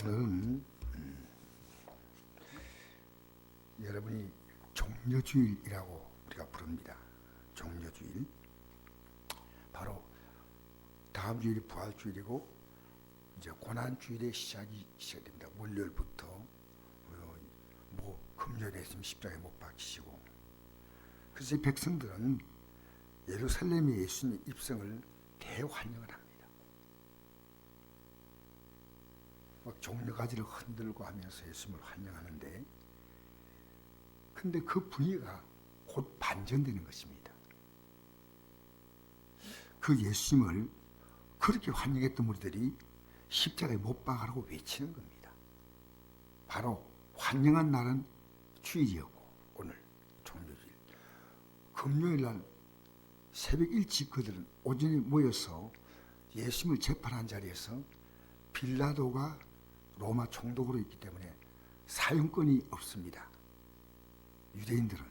오늘은 여러분이 종려주일이라고 우리가 부릅니다. 종려주일. 바로 다음 주일이 부활주일이고 이제 고난주일의 시작이 시작됩니다. 월요일부터 금요일에 있으면 십자가에 못 박히시고, 그래서 이 백성들은 예루살렘에 예수님 입성을 대환영을 합니다. 막 종려가지를 흔들고 하면서 예수님을 환영하는데, 근데 그 분위기가 곧 반전되는 것입니다. 그 예수님을 그렇게 환영했던 우리들이 십자가에 못 박으라고 외치는 겁니다. 바로 환영한 날은 주일이었고, 오늘 종려주일. 금요일 날 새벽 일찍 그들은 오전에 모여서 예수님을 재판한 자리에서 빌라도가 로마 총독으로 있기 때문에 사형권이 없습니다. 유대인들은.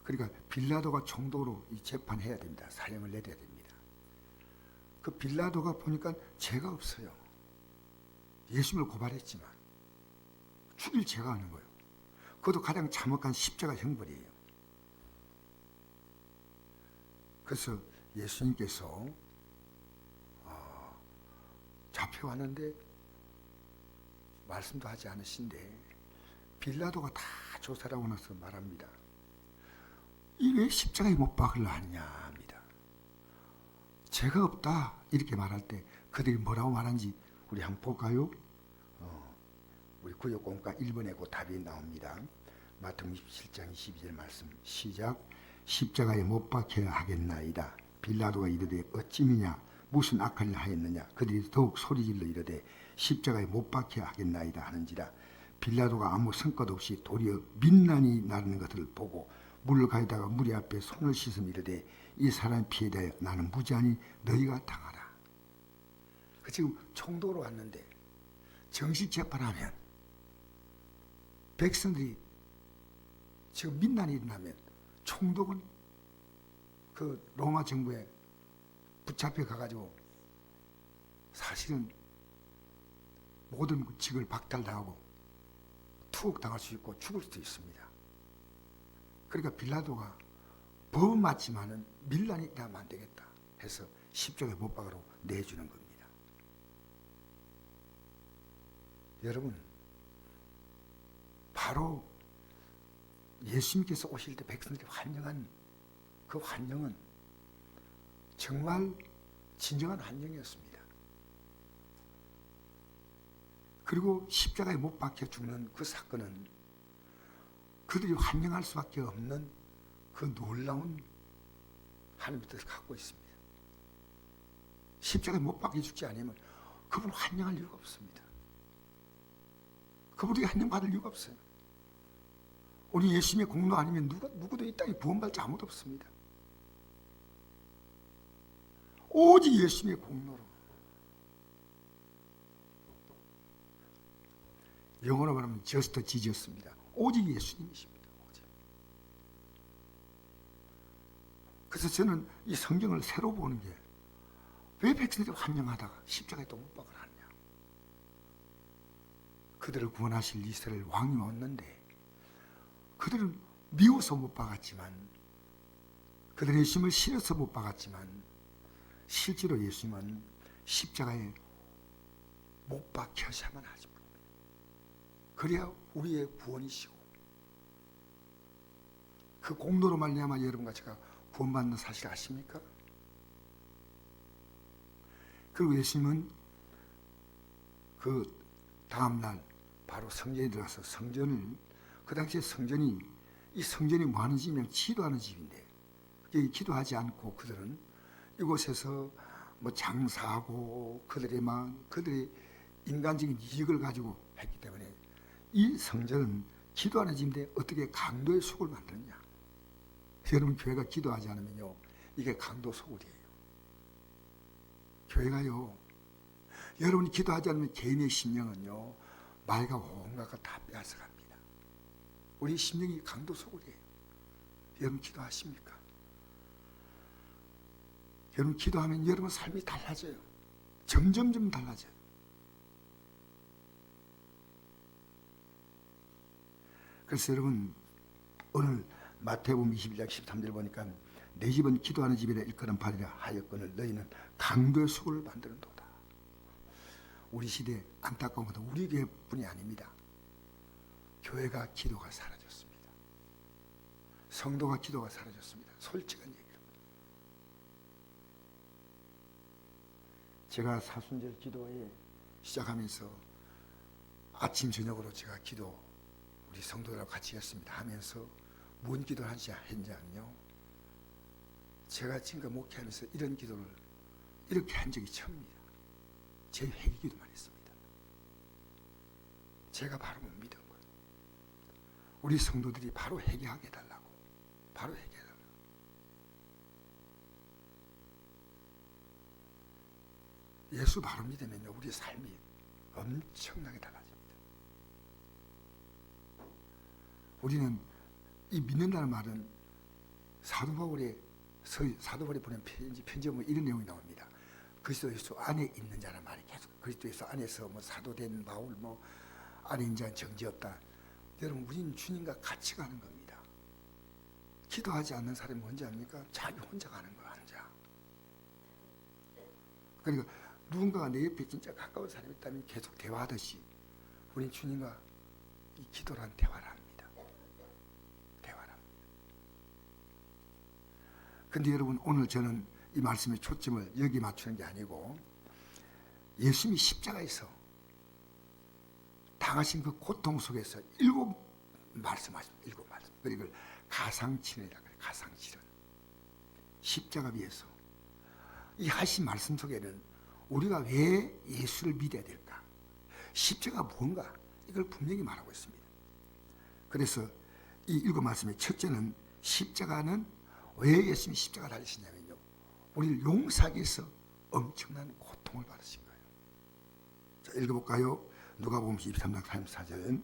그러니까 빌라도가 총독으로 이 재판해야 됩니다. 사형을 내려야 됩니다. 그 빌라도가 보니까 죄가 없어요. 예수님을 고발했지만 죽일 죄가 없는 거예요. 그것도 가장 참혹한 십자가 형벌이에요. 그래서 예수님께서 잡혀왔는데 말씀도 하지 않으신데 빌라도가 다 조사를 하고 나서 말합니다. 이 왜 십자가에 못 박으려 하냐 합니다. 죄가 없다 이렇게 말할 때 그들이 뭐라고 말한지 우리 한번 볼까요? 우리 구역공과 1번에 그 답이 나옵니다. 마태복음 27장 22절 말씀 시작. 십자가에 못 박혀야 하겠나이다. 빌라도가 이르되 어찌미냐 무슨 악한 일을 하였느냐. 그들이 더욱 소리질러 이르되 십자가에 못 박혀야 하겠나이다 하는지라. 빌라도가 아무 성과 없이 도리어 민난이 나르는 것을 보고 물을 가져다가 무리 앞에 손을 씻음 이르되 이 사람의 피에 대하여 나는 무죄하니 너희가 당하라. 지금 총독으로 왔는데 정식 재판하면 백성들이 지금 민난이 일어나면 총독은 그 로마 정부에 붙잡혀 가가지고 사실은 모든 직을 박탈당하고 투옥당할 수 있고 죽을 수도 있습니다. 그러니까 빌라도가 법은 맞지만은 밀란이 나면 안 되겠다 해서 십자가에 못 박으라고 내주는 겁니다. 여러분, 바로 예수님께서 오실 때 백성들이 환영한 그 환영은 정말 진정한 환영이었습니다. 그리고 십자가에 못 박혀 죽는 그 사건은 그들이 환영할 수밖에 없는 그 놀라운 하나님의 뜻을 갖고 있습니다. 십자가에 못 박혀 죽지 않으면 그분 환영할 이유가 없습니다. 그분에게 환영받을 이유가 없어요. 우리 예수님의 공로 아니면 누구도 이 땅에 구원받을 자 아무도 없습니다. 오직 예수님의 공로로. 영어로 말하면 just Jesus입니다. 오직 예수님이십니다. 오직. 그래서 저는 이 성경을 새로 보는 게 왜 백성들이 환영하다가 십자가에 또 못 박을 하느냐. 그들을 구원하실 이스라엘 왕이 왔는데 그들은 미워서 못 박았지만, 그들은 예수님을 싫어서 못 박았지만 실제로 예수님은 십자가에 못 박혀야만 하지. 그래야 우리의 구원이시고 그 공로로 말미암아 여러분과 제가 구원받는 사실 아십니까? 그리고 예수님은 그 다음날 바로 성전에 들어가서 성전을, 그 당시에 이 성전이 뭐 하는 집이냐, 기도하는 집인데 기도하지 않고 그들은 이곳에서 뭐 장사하고 그들의 인간적인 이익을 가지고 했기 때문에 이 성전은 기도하는 집인데 어떻게 강도의 속을 만드느냐. 여러분, 교회가 기도하지 않으면요, 이게 강도 속을이에요. 교회가요, 여러분이 기도하지 않으면 개인의 심령은요, 말과 온갖 것 다 빼앗아갑니다. 우리 심령이 강도 속을이에요. 여러분 기도하십니까? 여러분 기도하면 여러분 삶이 달라져요. 점점점 달라져요. 그래서 여러분 오늘 마태복음 21장 13절 보니까 내 집은 기도하는 집이라 일컬음 바리라 하였거늘 너희는 강도의 수고를 만드는도다. 우리 시대 안타까운 것은 우리 교회뿐이 아닙니다. 교회가 기도가 사라졌습니다. 성도가 기도가 사라졌습니다. 솔직한 얘기로. 제가 사순절 기도회 시작하면서 아침 저녁으로 제가 기도 우리 성도들하고 같이 했습니다. 하면서 뭔 기도를 했냐면요, 제가 지금까지 목회하면서 이런 기도를 이렇게 한 적이 처음입니다. 제 회개 기도만 했습니다. 제가 바로 못 믿은 거예요. 우리 성도들이 바로 회개하게 해달라고, 바로 회개해달라고. 예수 바로 믿으면요 우리 삶이 엄청나게 달라집니다. 우리는 이 믿는다는 말은 사도 바울이 보낸 편지에 보면 이런 내용이 나옵니다. 그리스도 예수 안에 있는 자란 말이 계속 그리스도 예수 안에서 뭐 사도된 바울 뭐 안에 있는 자는 정죄 없다. 여러분 우리는 주님과 같이 가는 겁니다. 기도하지 않는 사람이 뭔지 압니까? 자기 혼자 가는 거야, 혼자. 그러니까 누군가가 내 옆에 진짜 가까운 사람이 있다면 계속 대화하듯이 우리는 주님과 이 기도란 대화를 합니다. 대화를 합니다. 근데 여러분 오늘 저는 이 말씀의 초점을 여기 맞추는 게 아니고 예수님이 십자가에서 당하신 그 고통 속에서 일곱 말씀. 그리고 가상치료이라고 해요. 가상치료. 십자가 위에서 이 하신 말씀 속에는 우리가 왜 예수를 믿어야 될까? 십자가가 뭔가? 이걸 분명히 말하고 있습니다. 그래서 이 일곱 말씀의 첫째는 십자가는 왜 예수님이 십자가 달리시냐면요, 우리를 용서하기 위해서 엄청난 고통을 받으신 거예요. 자, 읽어볼까요? 누가복음 23장 34절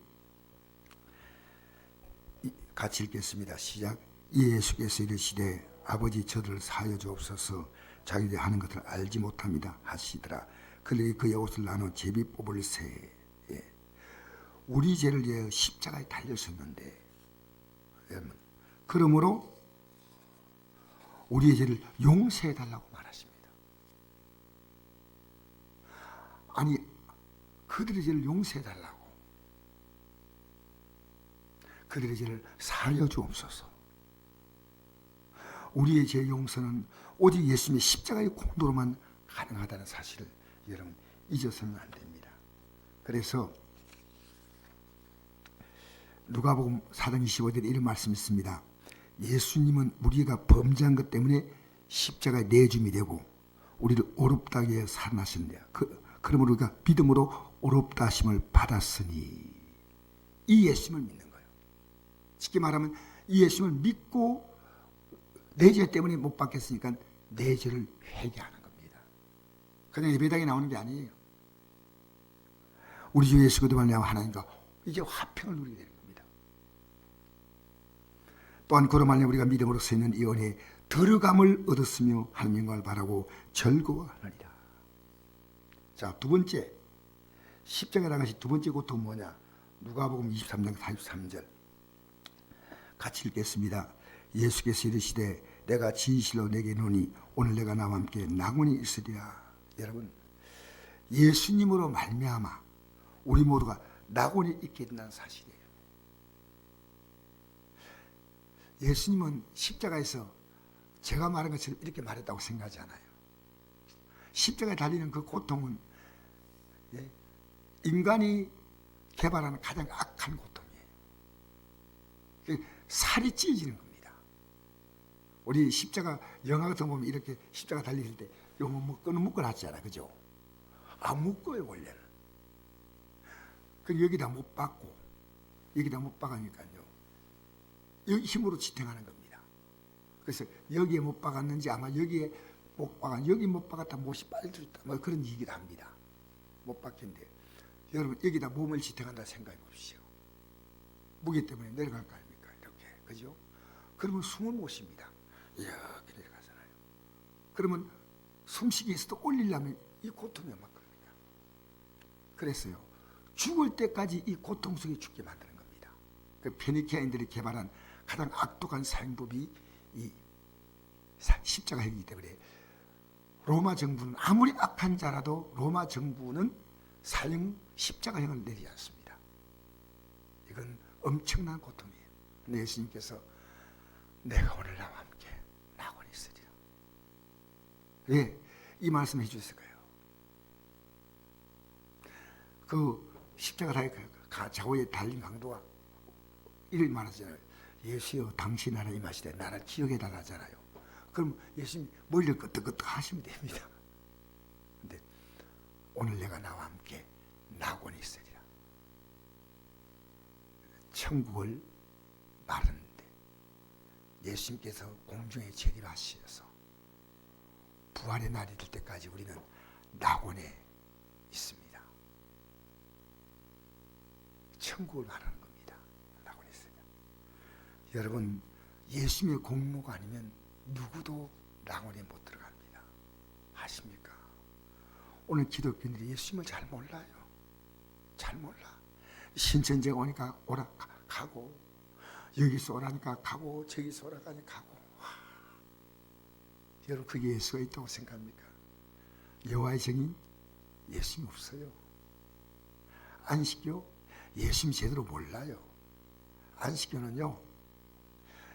같이 읽겠습니다. 시작. 예수께서 이르시되 아버지 저들을 사하여 주옵소서 자기들이 하는 것을 알지 못합니다 하시더라. 그들이 그의 옷을 나눠 제비 뽑을새. 우리 죄를 위하여 십자가에 달렸었는데 여러분 그러므로 우리의 죄를 용서해 달라고 말하십니다. 아니 그들의 죄를 용서해 달라고, 그들의 죄를 사하여 주옵소서. 우리의 죄 용서는 오직 예수님의 십자가의 공로로만 가능하다는 사실을 여러분 잊어서는 안 됩니다. 그래서 누가복음 4장 25절에 이런 말씀이 있습니다. 예수님은 우리가 범죄한 것 때문에 십자가에 내줌이 되고 우리를 어렵다 하게 살아나셨는데 그러므로 우리가 믿음으로 어렵다 하심을 받았으니, 이 예수님을 믿는 거예요. 쉽게 말하면 이 예수님을 믿고 내 죄 때문에 못 받겠으니까 내 죄를 회개하는 겁니다. 그냥 예배당에 나오는 게 아니에요. 우리 주 예수 그리스도 말미암아 하나님과 이제 화평을 누리게 되는 겁니다. 또한 그로 말미암아 우리가 믿음으로 서 있는 이 은혜에 들어감을 얻었으며 하나님 영광을 바라고 즐거워하느니라. 자, 두 번째 십자가에 당하신 두 번째 고통은 뭐냐? 누가복음 23장 43절 같이 읽겠습니다. 예수께서 이르시되 내가 진실로 내게 이르노니 오늘 내가 나와 함께 낙원이 있으리라. 여러분 예수님으로 말미암아 우리 모두가 낙원이 있게 된다는 사실이에요. 예수님은 십자가에서 제가 말한 것처럼 이렇게 말했다고 생각하지 않아요. 십자가에 달리는 그 고통은 인간이 개발하는 가장 악한 고통이에요. 살이 찢어지는 겁니다. 우리 십자가 영화 같은 거 보면 이렇게 십자가 달릴 때 요거 묶어놨잖아요. 그죠? 안 묶어요 원래는. 그 여기다 못 박고 여기다 못 박으니까요 여기 힘으로 지탱하는 겁니다. 그래서 여기에 못 박았는지 아마 여기에 못 박았, 여기 못 박았다 못이 빠져들었다 뭐 그런 얘기를 합니다. 못 박힌데 여러분 여기다 몸을 지탱한다 생각해 보십시오. 무게 때문에 내려갈 거 아닙니까? 이렇게 그죠? 그러면 숨을 못 쉽니다. 이렇게 내려가잖아요. 그러면 숨쉬기에서도 올리려면 이 고통이 얼마큼입니까? 그랬어요. 죽을 때까지 이 고통 속에 죽게 만드는 겁니다. 그 페니키아인들이 개발한 가장 악독한 사형법이 이 십자가형이기 때문에 로마 정부는 아무리 악한 자라도 로마 정부는 사형 십자가형을 내리지 않습니다. 이건 엄청난 고통이에요. 근데 예수님께서 내가 오늘 나와 함께 낙원에 있으리라. 왜 이 말씀을 해주셨을까요? 그 십자가의 좌우에 달린 강도가 이를 말하잖아요. 예수여 당신 나라 임하시되 나를 기억해 달라잖아요. 그럼 예수님 머리를 끄덕끄덕 하시면 됩니다. 근데 오늘 내가 나와 함께 낙원에 있으리라. 천국을 말하는데 예수님께서 공중에 재림하셔서 부활의 날이 될 때까지 우리는 낙원에 있습니다. 천국을 말하는 겁니다. 낙원에 있으리라. 여러분, 예수님의 공로가 아니면 누구도 낙원에 못 들어갑니다. 아십니까? 오늘 기독교인들이 예수님을 잘 몰라요. 잘 몰라. 신천지가 오니까 오라 가고, 여기서 오라니까 가고, 저기서 오라니까 가고. 여러분, 그게 예수가 있다고 생각합니까? 여호와의 증인 예수님 없어요. 안식교 예수님 제대로 몰라요. 안식교는요,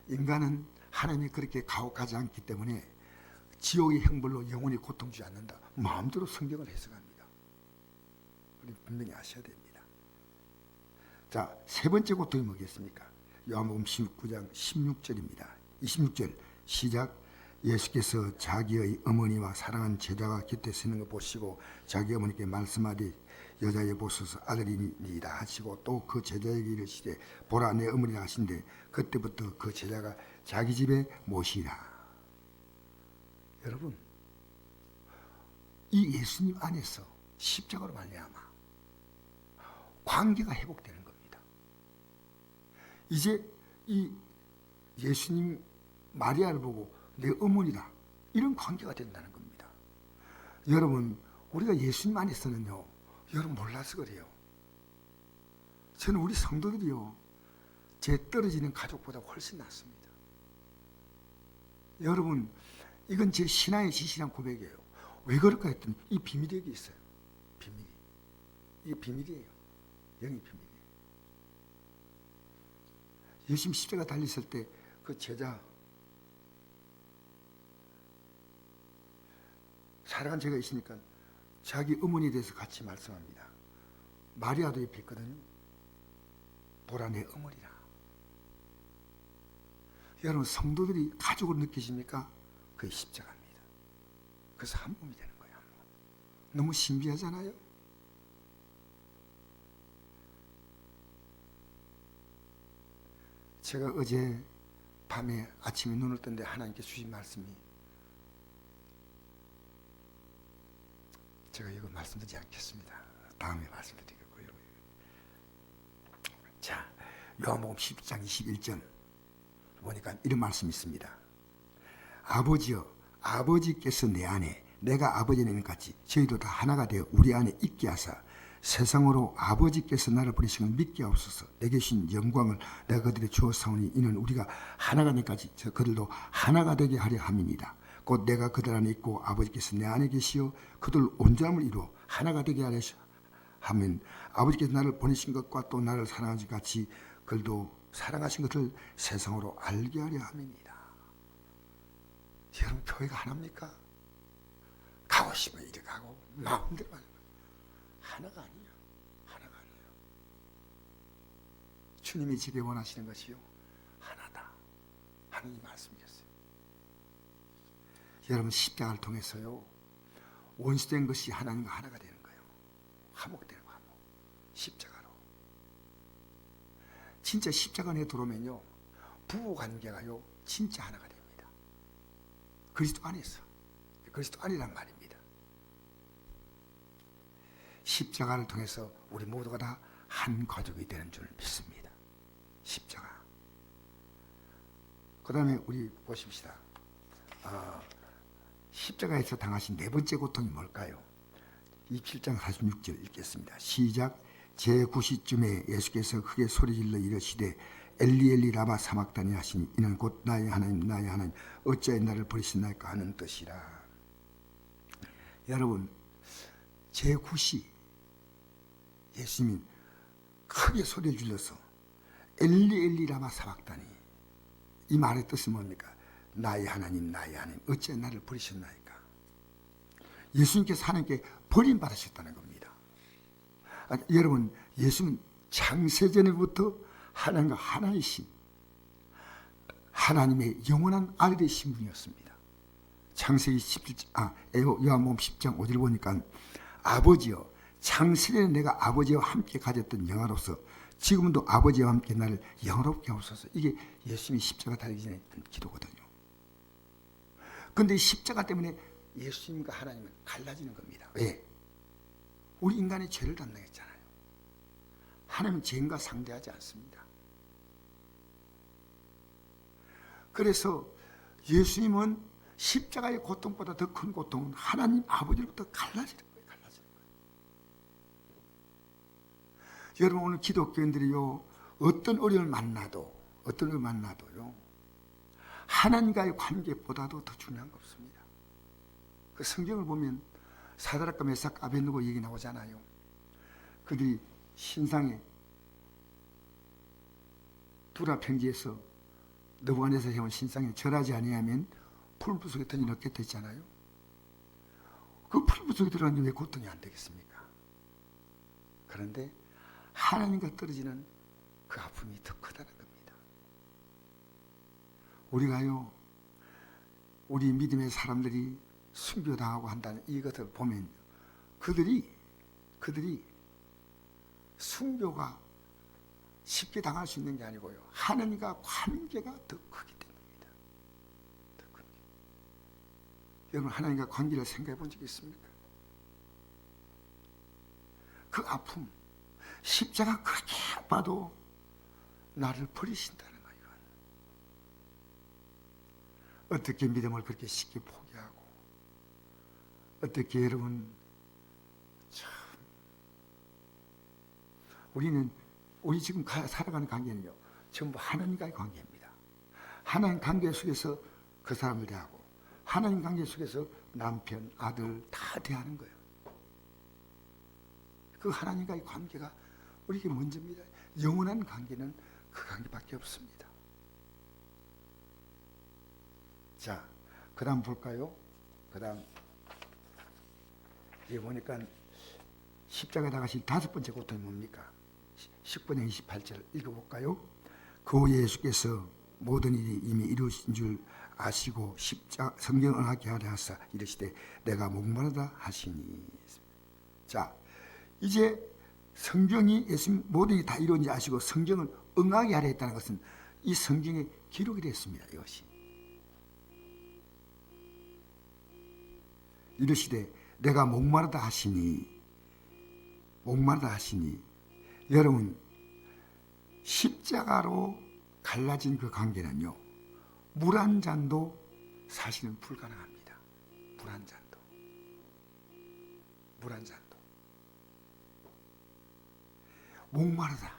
인간은 하나님이 그렇게 가혹하지 않기 때문에 지옥의 형벌로 영원히 고통 주지 않는다. 마음대로 성경을 해석합니다. 우리 분명히 아셔야 됩니다. 자, 세 번째 고통이 뭐겠습니까? 요한복음 19장 16절입니다. 26절 시작. 예수께서 자기의 어머니와 사랑하는 제자가 곁에 서는 거 보시고 자기 어머니께 말씀하되 여자여 보소서 아들이니이다 하시고 또 그 제자에게 이르시되 보라 내 어머니라 하신데 그때부터 그 제자가 자기 집에 모시라. 여러분, 이 예수님 안에서 십자가로 말미암아 관계가 회복되는 겁니다. 이제 이 예수님 마리아를 보고 내 어머니다 이런 관계가 된다는 겁니다. 여러분, 우리가 예수님 안에서는요, 여러분 몰라서 그래요. 저는 우리 성도들이요, 제 떨어지는 가족보다 훨씬 낫습니다. 여러분, 이건 제 신앙의 진실한 고백이에요. 왜 그럴까 했더니 이 비밀이 여기 있어요. 비밀이. 이게 비밀이에요. 영이 비밀이에요. 예수님 십자가 달렸을 때 그 제자 사랑한 제가 있으니까 자기 어머니에 대해서 같이 말씀합니다. 마리아도 옆에 있거든요. 보라 내 어머니라. 여러분, 성도들이 가족으로 느끼십니까? 그게 십자가입니다. 그래서 한 몸이 되는 거예요. 한 몸. 너무 신비하잖아요. 제가 어제 밤에 아침에 눈을 떴는데 하나님께 주신 말씀이, 제가 이거 말씀드리지 않겠습니다. 다음에 말씀드리겠고요. 자, 요한복음 10장 21절 보니까 이런 말씀이 있습니다. 아버지여, 아버지께서 내 안에 내가 아버지 안에 같이 저희도 다 하나가 되어 우리 안에 있게 하사 세상으로 아버지께서 나를 보내신 걸 믿게 하옵소서. 내게 주신 영광을 내가 그들에게 주었사오니 이는 우리가 하나가 되기까지 그들도 하나가 되게 하려 함이니이다. 곧 내가 그들 안에 있고 아버지께서 내 안에 계시어 그들 온전함을 이루어 하나가 되게 하려 하면 아버지께서 나를 보내신 것과 또 나를 사랑하신 같이 그들도 사랑하신 것을 세상으로 알게 하려 함이니이다. 여러분, 교회가 하나입니까? 가고 싶으면 이리 가고 마음대로 가는 거예요. 하나가 아니에요. 하나가 아니에요. 주님이 지게 원하시는 것이요, 하나다. 하나님 말씀이었어요. 여러분, 십자가를 통해서요, 원수된 것이 하나님과 하나가 되는 거예요. 화목되는 거, 화목. 십자가로. 진짜 십자가 안에 들어오면요, 부부관계가요 진짜 하나가 됩니다. 그리스도 안에서. 그리스도 안이란 말입니다. 십자가를 통해서 우리 모두가 다 한 가족이 되는 줄 믿습니다. 십자가. 그 다음에 우리 보십시다. 십자가에서 당하신 네 번째 고통이 뭘까요? 27장 46절 읽겠습니다. 시작. 제9시쯤에 예수께서 크게 소리질러 이르시되 엘리 엘리 라마 사막다니 하시니 이는 곧 나의 하나님 나의 하나님 어찌하여 나를 버리셨나이까 하는 뜻이라. 여러분, 제9시 예수님이 크게 소리 질러서 엘리 엘리 라마 사막다니, 이 말의 뜻은 뭡니까? 나의 하나님 나의 하나님 어찌하여 나를 버리셨나이까. 예수님께서 하나님께 버림받으셨다는 겁니다. 여러분, 예수는 창세전에부터 하나님과 하나이신 하나님의 영원한 아들이신 분이었습니다. 창세기 17장, 요한복음 10장 5절 보니까 아버지여 창세전에 내가 아버지와 함께 가졌던 영화로서 지금도 아버지와 함께 나를 영화롭게 하옵소서. 이게 예수님이 십자가 달리기 전에 한 기도거든요. 그런데 십자가 때문에 예수님과 하나님은 갈라지는 겁니다. 왜? 우리 인간의 죄를 담당했잖아요. 하나님은 죄인과 상대하지 않습니다. 그래서 예수님은 십자가의 고통보다 더 큰 고통은 하나님 아버지로부터 갈라지는 거예요. 갈라지는 거예요. 여러분, 오늘 기독교인들이요, 어떤 어려움을 만나도요, 하나님과의 관계보다도 더 중요한 거 없습니다. 그 성경을 보면 사드락과 메삭 아벳느고 얘기 나오잖아요. 그들이 신상에 두라 편지에서 느부갓네살 해온 신상에 절하지 아니하면 풀무 속에 던져 넣겠다 했잖아요. 그 풀무 속에 들어가는데 왜 고통이 안 되겠습니까? 그런데 하나님과 떨어지는 그 아픔이 더 크다는 겁니다. 우리가요, 우리 믿음의 사람들이 순교당하고 한다는 이것을 보면 그들이 순교가 쉽게 당할 수 있는 게 아니고요, 하나님과 관계가 더 크기 때문입니다. 더 크기. 여러분, 하나님과 관계를 생각해 본 적이 있습니까? 그 아픔, 십자가 그렇게 아파도 나를 버리신다는 거예요. 어떻게 믿음을 그렇게 쉽게 포기하고, 어떻게 여러분, 참, 우리 지금 살아가는 관계는요, 전부 하나님과의 관계입니다. 하나님 관계 속에서 그 사람을 대하고, 하나님 관계 속에서 남편, 아들 다 대하는 거예요. 그 하나님과의 관계가 우리에게 먼저입니다. 영원한 관계는 그 관계밖에 없습니다. 자, 그 다음 볼까요? 그 다음 여기 보니까 십자가에 나가신 5번째 고통이 뭡니까? 10번에 28절 읽어볼까요? 그 후에 예수께서 모든 일이 이미 이루어진 줄 아시고 성경을 응하게 하려 하사 이르시되 내가 목마르다 하시니. 자, 이제 성경이 예수님 모든 일이 다 이루어진 줄 아시고 성경을 응하게 하려 했다는 것은 이 성경에 기록이 됐습니다. 이것이 이르시되 내가 목마르다 하시니, 목마르다 하시니. 여러분, 십자가로 갈라진 그 관계는요, 물 한 잔도 사실은 불가능합니다. 물 한 잔도. 물 한 잔도. 목마르다.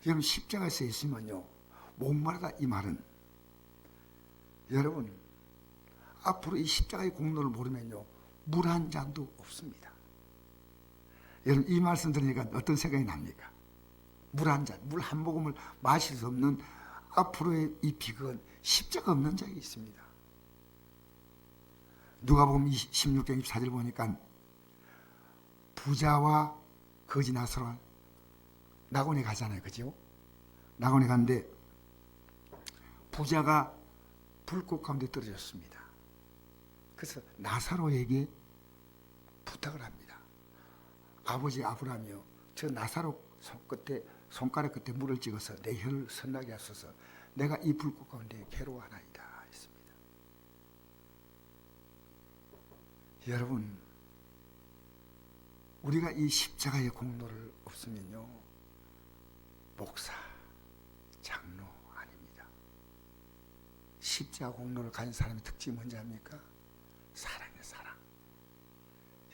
여러분, 십자가에 서 있으면요, 목마르다 이 말은, 여러분, 앞으로 이 십자가의 공로를 모르면요, 물 한 잔도 없습니다. 여러분, 이 말씀 들으니까 어떤 생각이 납니까? 물 한 잔, 물 한 모금을 마실 수 없는 앞으로의 이 비극은 십자가 없는 자가 있습니다. 누가복음 16장 24절 보니까 부자와 거지 나사로가 낙원에 가잖아요. 그죠? 낙원에 갔는데 부자가 불꽃 가운데 떨어졌습니다. 그래서 나사로에게 부탁을 합니다. 아버지 아브라함이요, 저 나사로 손가락 끝에 물을 찍어서 내 혀를 선나게 하소서. 내가 이 불꽃 가운데 괴로워하나이다 했습니다. 여러분, 우리가 이 십자가의 공로를 없으면요, 목사, 장로 아닙니다. 십자가 공로를 가진 사람의 특징이 뭔지 압니까? 사랑이에요, 사랑.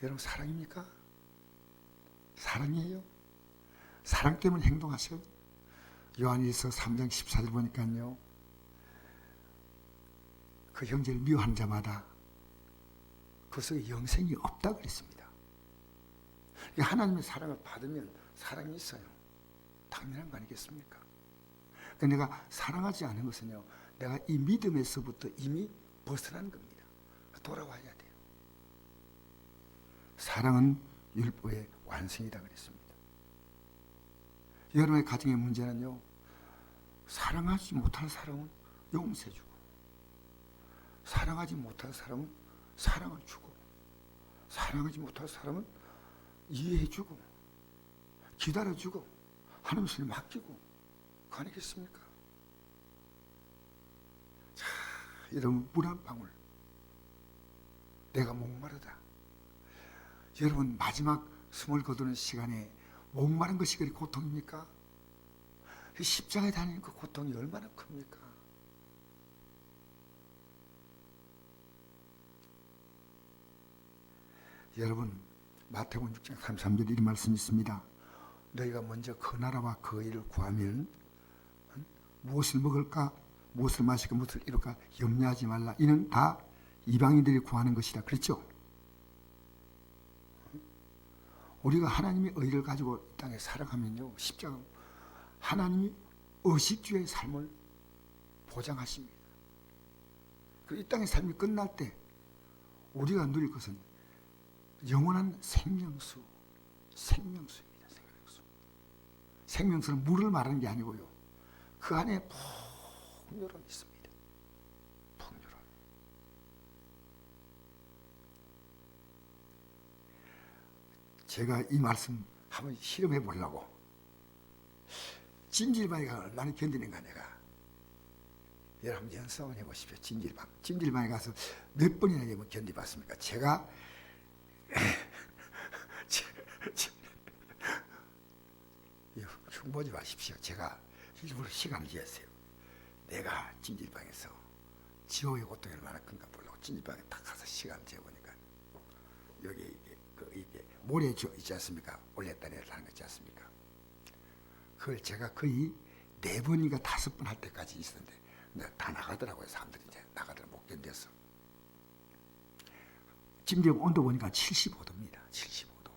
여러분, 사랑입니까? 사랑이에요. 사랑 때문에 행동하셔요. 요한일서 3장 14절 보니까요, 그 형제를 미워하는 자마다 그 속에 영생이 없다 그랬습니다. 하나님의 사랑을 받으면 사랑이 있어요. 당연한 거 아니겠습니까? 그러니까 내가 사랑하지 않은 것은요, 내가 이 믿음에서부터 이미 벗어난 겁니다. 돌아와야 돼요. 사랑은 율법의 완성이다 그랬습니다. 여러분의 가정의 문제는요, 사랑하지 못할 사람은 용서해주고, 사랑하지 못할 사람은 사랑을 주고, 사랑하지 못할 사람은 이해해주고, 기다려주고, 하나님 손에 맡기고, 그거 아니겠습니까? 자, 여러분, 물 한 방울, 내가 목마르다. 여러분, 마지막 숨을 거두는 시간에 목마른 것이 그리 고통입니까? 십자가에 다니는 그 고통이 얼마나 큽니까? 여러분, 마태복음 6장 33절 이런 말씀이 있습니다. 너희가 먼저 그 나라와 그 일을 구하면 무엇을 먹을까, 무엇을 마실까, 무엇을 이룰까 염려하지 말라. 이는 다 이방인들이 구하는 것이다. 그렇죠? 우리가 하나님의 의를 가지고 이 땅에 살아가면요, 십자가 하나님이 의식주의 삶을 보장하십니다. 이 땅의 삶이 끝날 때 우리가 누릴 것은 영원한 생명수, 생명수입니다. 생명수. 생명수는 물을 말하는 게 아니고요, 그 안에 풍요로움이 있습니다. 풍요로움. 제가 이 말씀 한번 실험해 보려고, 찜질방에가 얼마나 견디는가 내가. 여러분 연습을 해보십시오. 찜질방에 가서 몇 번이나 견디봤습니까? 제가 흉보지 마십시오. 제가 일부러 시간을 지었어요. 내가 찜질방에서 지옥의 고통이 얼마나 큰가 보려고 찜질방에 딱 가서 시간 재보니까, 여기 이게 모래 있지 않습니까? 올렸다 내렸다 하는 거 있지 않습니까? 그걸 제가 거의 4번인가 5번 할 때까지 있었는데, 다 나가더라고요. 사람들이 이제 나가더라고. 못 견뎌서. 찜질방 온도 보니까 75도입니다. 75도.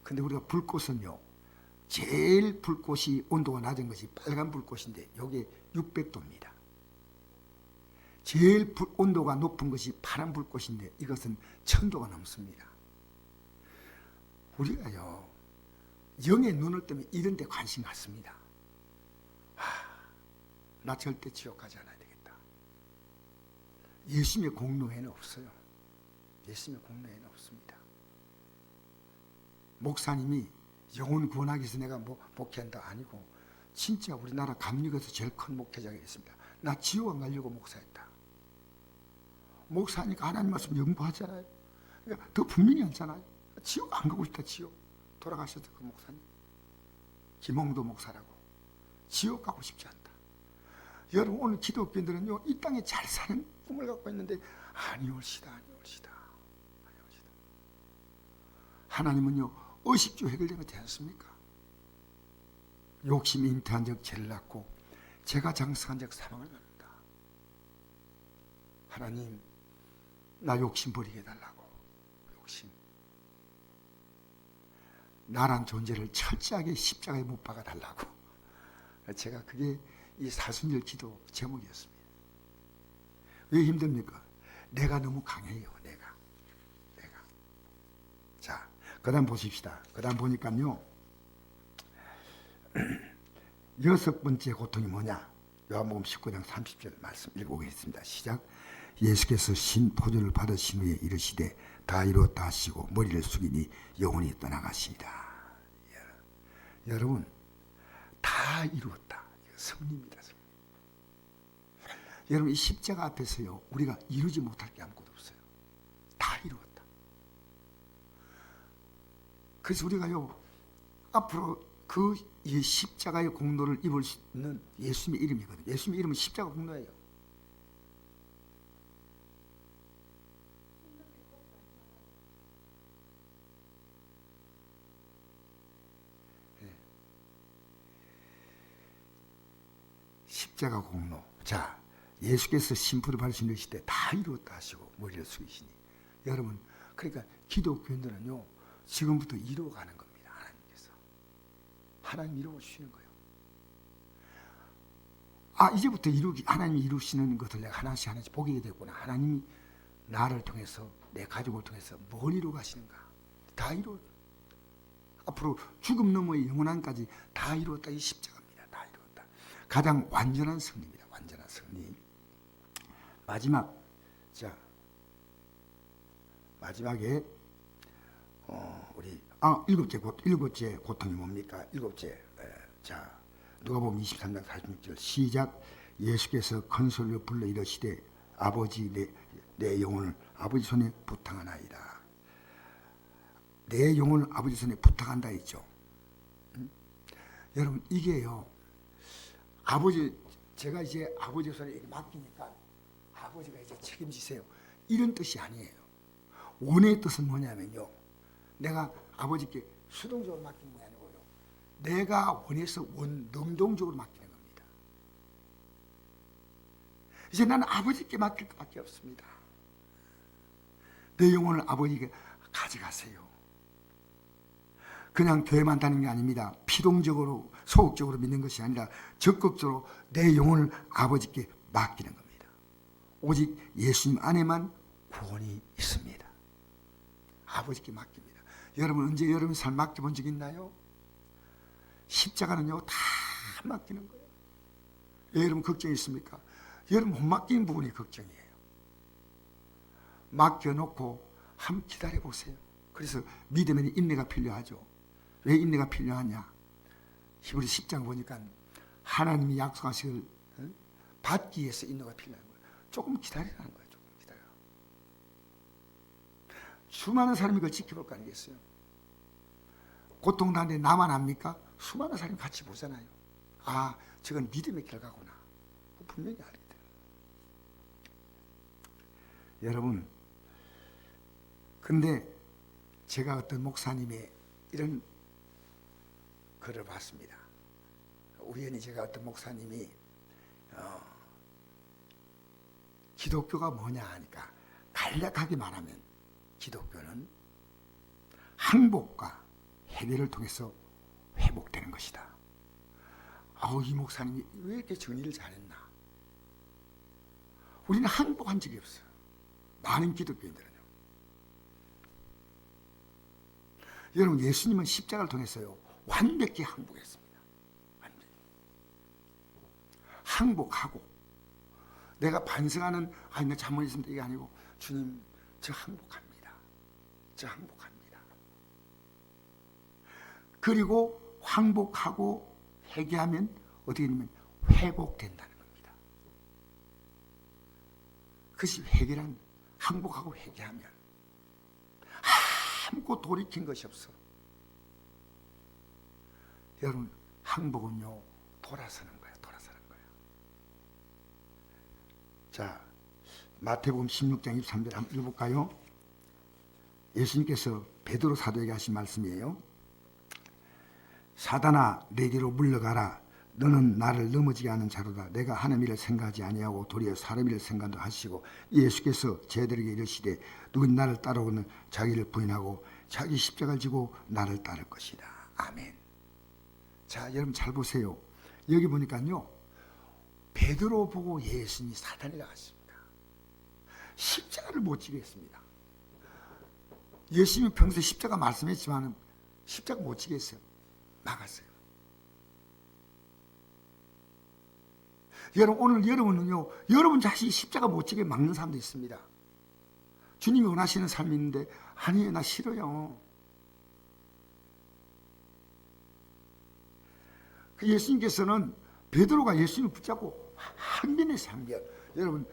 근데 우리가 불꽃은요, 제일 불꽃이 온도가 낮은 것이 빨간 불꽃인데 이게 600도입니다. 제일 온도가 높은 것이 파란 불꽃인데 이것은 1000도가 넘습니다. 우리가요, 영의 눈을 뜨면 이런 데 관심 갖습니다. 나 절대 지옥 가지 않아야 되겠다. 예수님의 공로에는 없어요. 예수님의 공로에는 없습니다. 목사님이 영혼 구원하기 위해서 내가 목회한다 아니고, 진짜 우리나라 감리교에서 제일 큰 목회자가 있습니다. 나 지옥 안 가려고 목사했다. 목사니까 하나님 말씀 연구하잖아요. 그러니까 더 분명히 하잖아요. 지옥 안 가고 싶다. 지옥. 돌아가셨던 그 목사님, 김홍도 목사라고. 지옥 가고 싶지 않다. 여러분, 오늘 기독교인들은요, 이 땅에 잘 사는 꿈을 갖고 있는데 아니올시다. 하나님은요, 의식주 해결되면 되지 않습니까? 욕심이 잉태한 적 죄를 낳고 죄가 장성한 적 사망을 받는다. 하나님, 나 욕심 버리게 해달라고. 욕심. 나란 존재를 철저하게 십자가에 못 박아 달라고. 제가 그게 이 사순절 기도 제목이었습니다. 왜 힘듭니까? 내가 너무 강해요. 내가. 자, 그 다음 보십시다. 그 다음 보니까요, 6번째 고통이 뭐냐? 요한복음 19장 30절 말씀 읽어보겠습니다. 시작. 예수께서 신 포도를 받으신 후에 이르시되 다 이루었다 하시고 머리를 숙이니 영혼이 떠나가시니라. 여러분, 다 이루었다. 승리입니다. 승리. 여러분, 이 십자가 앞에서요, 우리가 이루지 못할 게 아무것도 없어요. 다 이루었다. 그래서 우리가요, 앞으로 그 이 십자가의 공로를 입을 수 있는 예수님의 이름이거든요. 예수님의 이름은 십자가 공로예요. 십자가 공로. 자, 예수께서 심부름 받으신 시대 다 이루었다 하시고 머리를 숙이시니 여러분, 그러니까 기독교인들은요 지금부터 이루어가는 겁니다. 하나님께서 하나님 이루어 주시는 거예요. 아, 이제부터 하나님이 이루시는 것을 내가 하나씩 하나씩 보게 되구나. 하나님이 나를 통해서, 내 가족을 통해서 뭘 이루어 가시는가. 다 이루어, 앞으로 죽음 너머의 영원한까지 다 이루었다. 이 십자가입니다. 다 이루었다. 가장 완전한 승리입니다. 완전한 승리. 마지막, 자, 마지막에 우리 일곱째 고통이 뭡니까? 자, 누가복음 23장 46절 시작. 예수께서 큰 소리로 불러 이르시되 아버지, 내 영혼을 아버지 손에 부탁하나이다. 내 영혼을 아버지 손에 부탁한다 했죠. 여러분, 이게요, 제가 이제 아버지 손에 맡기니까 아버지가 이제 책임지세요, 이런 뜻이 아니에요. 원의 뜻은 뭐냐면요, 내가 아버지께 수동적으로 맡기는 게 아니고요, 내가 원해서 능동적으로 맡기는 겁니다. 이제 나는 아버지께 맡길 것밖에 없습니다. 내 영혼을 아버지께 가져가세요. 그냥 교회만 다니는 게 아닙니다. 피동적으로, 소극적으로 믿는 것이 아니라 적극적으로 내 영혼을 아버지께 맡기는 겁니다. 오직 예수님 안에만 구원이 있습니다. 아버지께 맡깁니다. 여러분, 언제 여러분 삶 맡겨본 적 있나요? 십자가는요 다 맡기는 거예요. 왜 여러분 걱정이 있습니까? 여러분 못 맡기는 부분이 걱정이에요. 맡겨놓고 한번 기다려보세요. 그래서 믿음에는 인내가 필요하죠. 왜 인내가 필요하냐? 히브리 10장 보니까 하나님이 약속하신 것을 받기 위해서 인내가 필요한 거예요. 조금 기다리라는 거예요. 조금 기다려. 수많은 사람이 그걸 지켜볼 거 아니겠어요? 고통당하는데 나만 압니까? 수많은 사람이 같이 보잖아요. 아, 저건 믿음의 결과구나. 분명히 알게 돼요. 여러분, 근데 제가 어떤 목사님의 이런 글을 봤습니다. 우연히 제가 어떤 목사님이 기독교가 뭐냐 하니까 간략하게 말하면 기독교는 항복과 해결을 통해서 회복되는 것이다. 아우, 이 목사님이 왜 이렇게 정리를 잘했나? 우리는 항복한 적이 없어요. 많은 기독교인들은요. 여러분, 예수님은 십자가를 통해서요 완벽히 항복했습니다. 완벽히. 항복하고 내가 반성하는, 아니 나 잘못했습니다 이게 아니고, 주님 저 항복합니다. 저 항복합니다. 그리고 항복하고 회개하면 어떻게 되냐면 회복된다는 겁니다. 그것이 회개란, 항복하고 회개하면 아무것도 돌이킨 것이 없어. 여러분, 항복은요 돌아서는 거예요. 돌아서는 거예요. 자, 마태복음 16장 23절 한번 읽어볼까요? 예수님께서 베드로 사도에게 하신 말씀이에요. 사단아, 내게로 물러가라. 너는 나를 넘어지게 하는 자로다. 내가 하나님 일을 생각하지 아니하고 도리어 사람 일을 생각도 하시고. 예수께서 제자들에게 이르시되 누구는 나를 따르고는 자기를 부인하고 자기 십자가를 지고 나를 따를 것이다. 아멘. 자, 여러분 잘 보세요. 여기 보니까요 베드로 보고 예수님이 사단이라 하십니다. 십자가를 못 지게 했습니다. 예수님이 평소에 십자가 말씀했지만 십자가 못 지게 했어요. 막았어요. 여러분, 오늘 여러분은요 여러분 자신이 십자가 못 지게 막는 사람도 있습니다. 주님이 원하시는 삶이 있는데, 아니에요, 나 싫어요. 예수님께서는 베드로가 예수님을 붙잡고 항변했어요. 항변. 여러분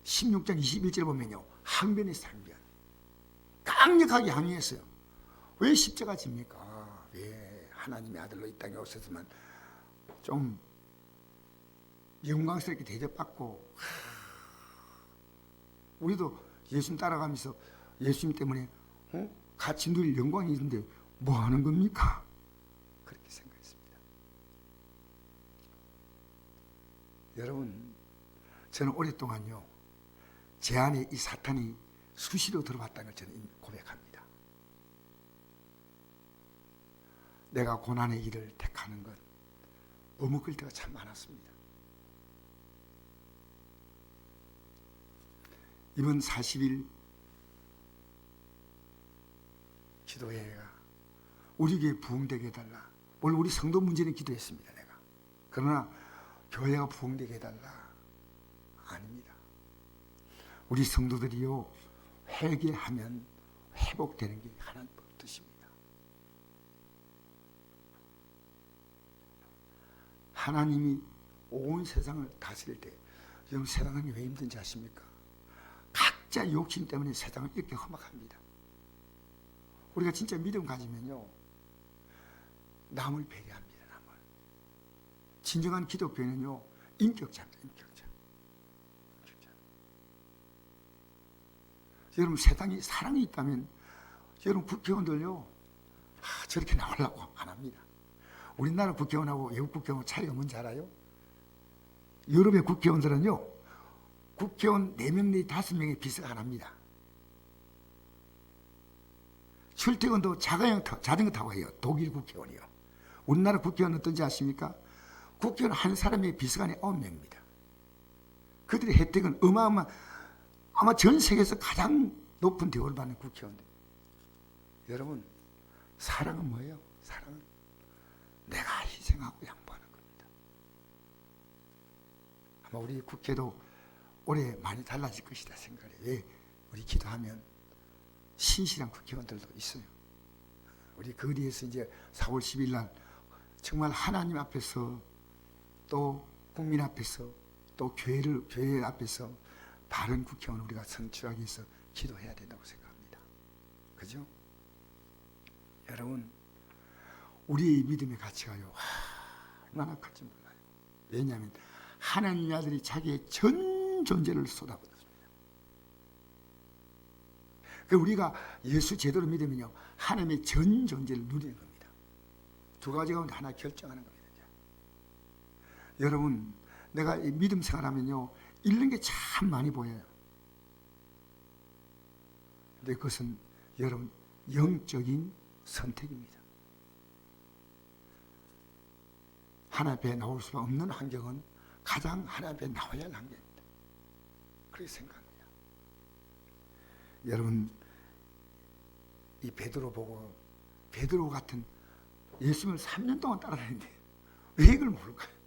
16장 21절 보면요 항변했어요. 항변. 강력하게 항의했어요. 왜 십자가 집니까? 왜 하나님의 아들로 이 땅에 오셨지만 좀 영광스럽게 대접받고, 우리도 예수님 따라가면서 예수님 때문에 같이 누릴 영광이 있는데 뭐 하는 겁니까? 그렇게 생각했습니다. 여러분, 저는 오랫동안요, 제 안에 이 사탄이 수시로 들어왔다는 걸 저는 고백합니다. 내가 고난의 길을 택하는 것, 머뭇을 때가 참 많았습니다. 이번 40일 기도회가 우리 교회 부흥되게 해달라. 원래 우리 성도 문제는 기도했습니다, 내가. 그러나 교회가 부흥되게 해달라. 아닙니다. 우리 성도들이요, 회개하면 회복되는 게 하나님 뜻입니다. 하나님이 온 세상을 다스릴 때, 여러분, 세상이 왜 힘든지 아십니까? 각자 욕심 때문에 세상을 이렇게 험악합니다. 우리가 진짜 믿음 가지면요, 남을 배려합니다. 남을. 진정한 기독교는요, 인격자입니다. 인격자. 여러분, 세상에 사랑이 있다면 여러분 국회의원들요, 저렇게 나오려고 안 합니다. 우리나라 국회의원하고 외국 국회의원 차이가 뭔지 알아요? 유럽의 국회의원들은요, 국회의원 4명 내지 5명의 비서가 안 합니다. 출퇴근도 자전거 타고 해요. 독일 국회의원이요. 우리나라 국회의원은 어떤지 아십니까? 국회의원 한 사람의 비서관이 9명입니다. 그들의 혜택은 아마 전 세계에서 가장 높은 대우를 받는 국회의원들. 여러분, 사랑은 뭐예요? 사랑은 내가 희생하고 양보하는 겁니다. 아마 우리 국회도 올해 많이 달라질 것이다 생각해요. 왜? 우리 기도하면 신실한 국회의원들도 있어요. 우리 거리에서 이제 4월 10일 날 정말 하나님 앞에서 또 국민 앞에서 또 교회 앞에서 바른 국회의원 우리가 선출하기 위해서 기도해야 된다고 생각합니다. 그죠? 여러분, 우리의 믿음의 가치가요, 얼마나 클지 몰라요. 왜냐하면 하나님의 아들이 자기의 전 존재를 쏟아붓습니다. 우리가 예수 제대로 믿으면요, 하나님의 전 존재를 누리는 겁니다. 두 가지 가운데 하나 결정하는 겁니다. 여러분, 내가 이 믿음 생활하면요, 잃는 게 참 많이 보여요. 근데 그것은 여러분 영적인 선택입니다. 하나님 앞에 나올 수 없는 환경은 가장 하나님 앞에 나와야 할 환경입니다. 그렇게 생각합니다. 여러분, 이 베드로 보고, 베드로 같은 예수님을 3년 동안 따라다니는데 왜 이걸 모를까요?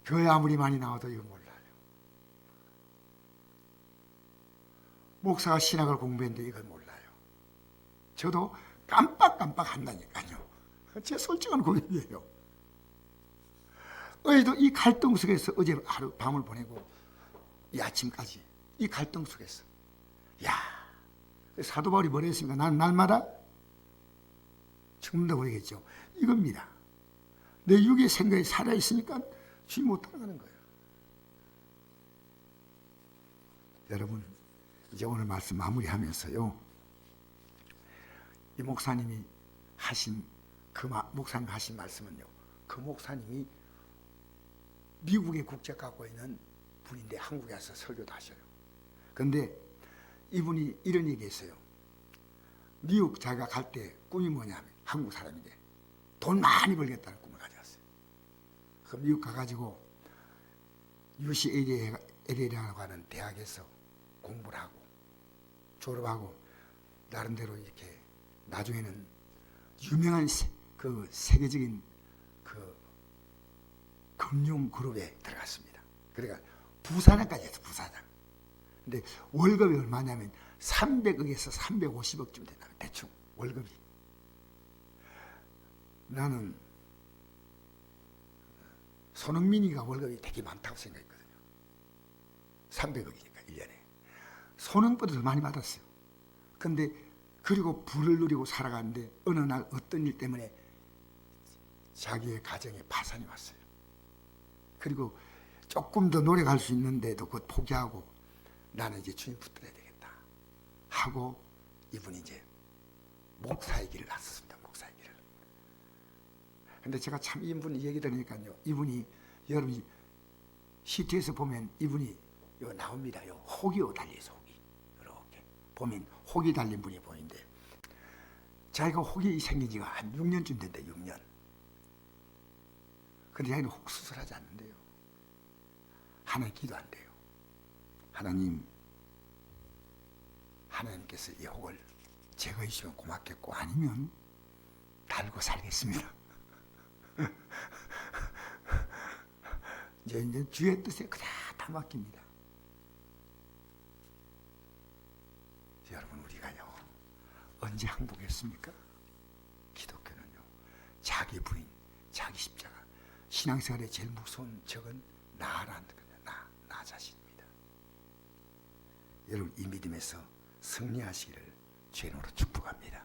교회 아무리 많이 나와도 이걸 몰라요. 목사가 신학을 공부했는데 이걸 몰라요. 저도 깜빡깜빡 한다니까요. 제 솔직한 고백이에요. 어제도 이 갈등 속에서 어제 하루 밤을 보내고 이 아침까지 이 갈등 속에서, 사도 바울이 뭐라 했습니까? 나는 날마다 죽는다고 얘기했죠. 이겁니다. 내 육의 생각이 살아있으니까 주의 못 따라가는 거예요. 여러분, 이제 오늘 말씀 마무리하면서요, 이 목사님이 하신 목사님 하신 말씀은요, 그 목사님이 미국에 국적 갖고 있는 분인데 한국에 와서 설교도 하셔요. 그런데 이분이 이런 얘기했어요. 미국 자기가 갈 때 꿈이 뭐냐면, 한국 사람인데 돈 많이 벌겠다는 꿈을 가져왔어요. 그 미국 가가지고 UCLA라고 하는 대학에서 공부를 하고 졸업하고 나름대로 이렇게 나중에는 유명한 그 세계적인 그 금융 그룹에 들어갔습니다. 그러니까 부사장까지 했어, 부사장. 근데 월급이 얼마냐면 300억에서 350억쯤 된다, 대충 월급이. 나는 손흥민이가 월급이 되게 많다고 생각했거든요. 300억이니까 1년에. 손흥민보다 더 많이 받았어요. 근데 그리고 부를 누리고 살아가는데 어느 날 어떤 일 때문에 자기의 가정에 파산이 왔어요. 그리고 조금 더 노력할 수 있는데도 그것 포기하고 나는 이제 주님 붙들어야 되겠다 하고 이분이 이제 목사의 길을 갔었습니다. 목사의 길을. 근데 제가 참 이분 얘기 들으니까요, 이분이 여러분이 CT에서 보면 이분이 요 나옵니다. 요 혹이요 달려서 혹이 이렇게 보면 혹이 달린 분이 보이는데 자기가 혹이 생긴 지가 한 6년쯤 된다. 6년. 근데 자기는 혹 수술하지 않는데요. 하나님 기도한대요. 하나님께서 이 혹을 제거해 주시면 고맙겠고 아니면 달고 살겠습니다. 이제 주의 뜻에 그냥 다 맡깁니다. 여러분 우리가요 언제 항복했습니까? 기독교는요 자기 부인, 자기 십자가. 신앙생활의 제일 무서운 적은 나라는 거예요. 나 자신입니다. 여러분 이 믿음에서 승리하시기를 주의 이름으로 축복합니다.